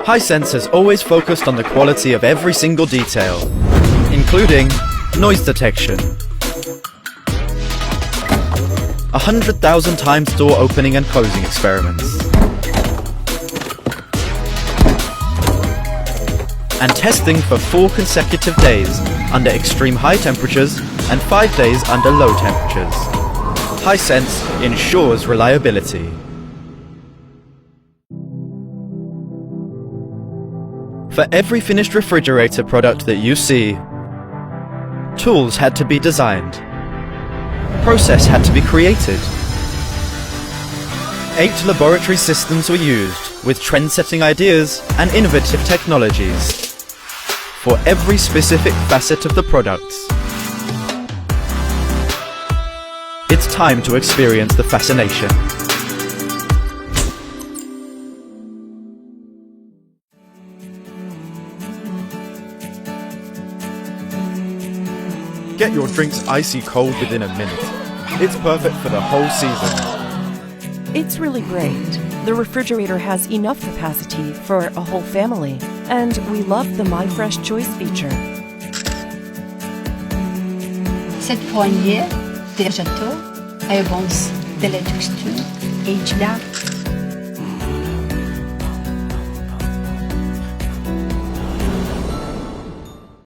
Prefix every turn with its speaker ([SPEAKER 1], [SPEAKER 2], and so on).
[SPEAKER 1] Hisense has always focused on the quality of every single detail, including noise detection, 100,000 times door opening and closing experiments, and testing for 4 consecutive days under extreme high temperatures and 5 days under low temperatures. Hisense ensures reliability. For every finished refrigerator product that you see, tools had to be designed. Process had to be created. 8 laboratory systems were used with trend-setting ideas and innovative technologies for every specific facet of the products. It's time to experience the fascination. Get your drinks icy cold within a minute. It's perfect for the whole season.
[SPEAKER 2] It's really great. The refrigerator has enough capacity for a whole family, and we love the My Fresh Choice feature.
[SPEAKER 3] Cette poignée de gâteau avance de la texture et de la